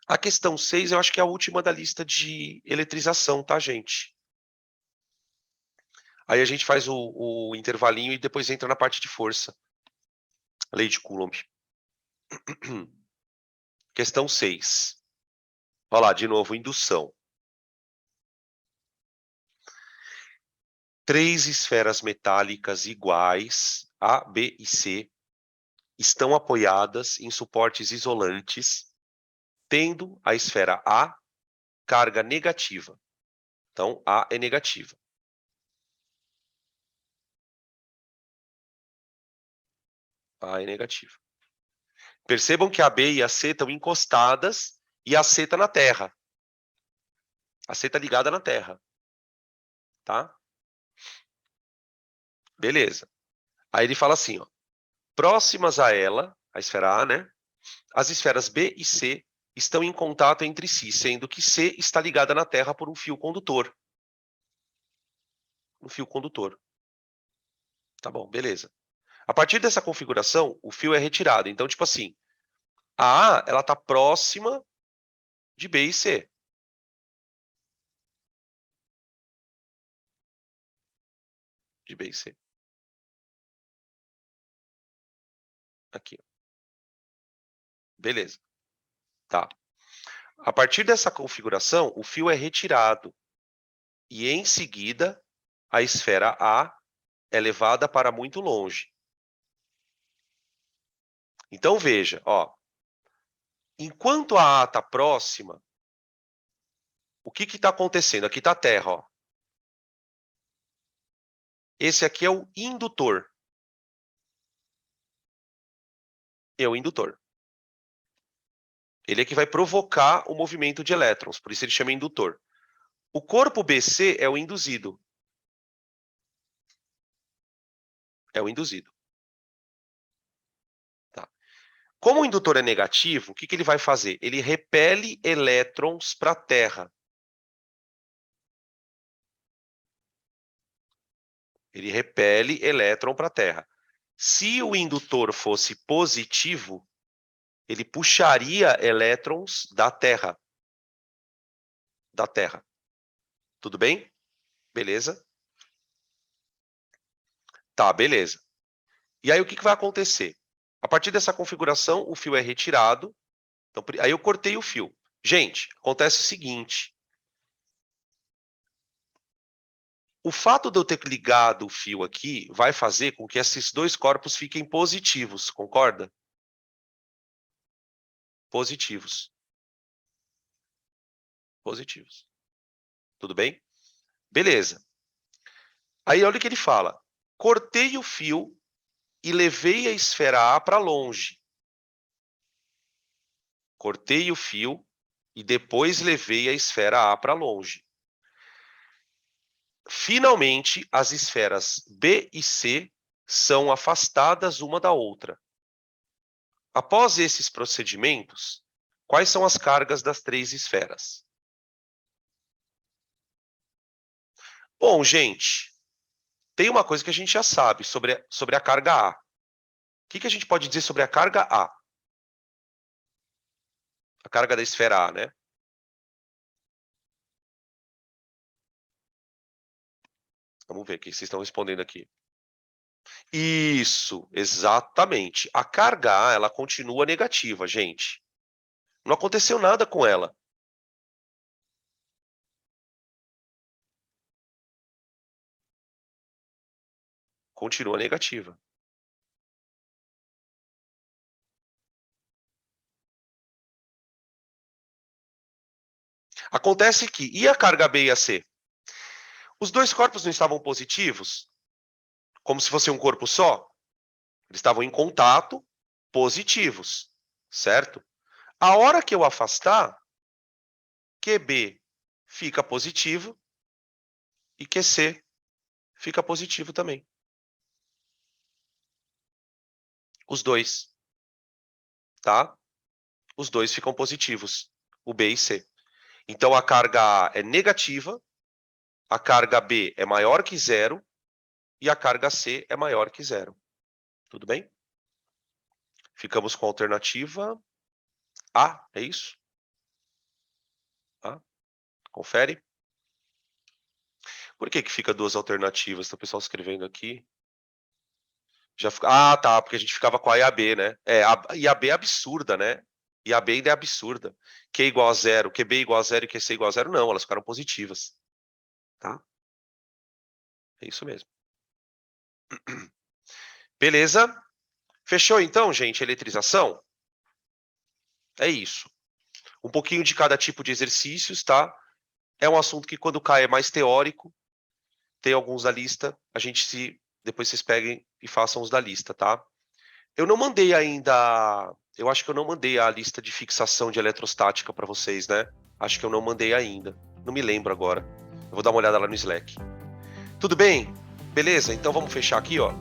A questão 6, eu acho que é a última da lista de eletrização, tá, gente? Aí a gente faz o intervalinho e depois entra na parte de força. Lei de Coulomb. Questão 6. Olha lá, de novo, indução. 3 esferas metálicas iguais, A, B e C, estão apoiadas em suportes isolantes, tendo a esfera A carga negativa. Então, A é negativa. A é negativa. Percebam que a B e a C estão encostadas e a C está na Terra. A C está ligada na Terra. Tá? Beleza. Aí ele fala assim, ó. Próximas a ela, a esfera A, né? As esferas B e C estão em contato entre si, sendo que C está ligada na Terra por um fio condutor. Um fio condutor. Tá bom, beleza. A partir dessa configuração, o fio é retirado. Então, tipo assim, a A, ela está próxima de B e C. De B e C. Aqui. Ó. Beleza. Tá. A partir dessa configuração, o fio é retirado. E, em seguida, a esfera A é levada para muito longe. Então, veja, ó. Enquanto a A está próxima, o que está acontecendo? Aqui está a Terra, ó. Esse aqui é o indutor. É o indutor. Ele é que vai provocar o movimento de elétrons, por isso ele chama indutor. O corpo BC é o induzido. É o induzido. Tá. Como o indutor é negativo, o que ele vai fazer? Ele repele elétrons para a Terra. Ele repele elétron para a Terra. Se o indutor fosse positivo, ele puxaria elétrons da Terra. Da Terra. Tudo bem? Beleza? Tá, beleza. E aí o que vai acontecer? A partir dessa configuração, o fio é retirado. Então, aí eu cortei o fio. Gente, acontece o seguinte. O fato de eu ter ligado o fio aqui vai fazer com que esses dois corpos fiquem positivos, concorda? Positivos. Positivos. Tudo bem? Beleza. Aí olha o que ele fala. Cortei o fio e levei a esfera A para longe. Cortei o fio e depois levei a esfera A para longe. Finalmente, as esferas B e C são afastadas uma da outra. Após esses procedimentos, quais são as cargas das três esferas? Bom, gente, tem uma coisa que a gente já sabe sobre a carga A. O que a gente pode dizer sobre a carga A? A carga da esfera A, né? Vamos ver o que vocês estão respondendo aqui. Isso, exatamente. A carga A, ela continua negativa, gente. Não aconteceu nada com ela. Continua negativa. Acontece que, e a carga B e a C? Os dois corpos não estavam positivos? Como se fosse um corpo só? Eles estavam em contato, positivos, certo? A hora que eu afastar, QB fica positivo e QC fica positivo também. Os dois, tá? Os dois ficam positivos, o B e C. Então, a carga A é negativa, a carga B é maior que zero e a carga C é maior que zero. Tudo bem? Ficamos com a alternativa A, é isso? A. Confere. Por que fica duas alternativas? Está o pessoal escrevendo aqui. Já fica... Ah, tá, porque a gente ficava com A e a B, né? E a B é absurda, né? E a B ainda é absurda. Q igual a zero, QB igual a zero e QC igual a zero, não, elas ficaram positivas. Tá? É isso mesmo. Beleza? Fechou então, gente, a eletrização? É isso. Um pouquinho de cada tipo de exercícios, tá? É um assunto que quando cai é mais teórico. Tem alguns da lista, depois vocês peguem e façam os da lista, tá? Eu não mandei ainda, eu acho que eu não mandei a lista de fixação de eletrostática para vocês, né? Acho que eu não mandei ainda, não me lembro agora. Eu vou dar uma olhada lá no Slack. Tudo bem? Beleza? Então vamos fechar aqui, ó.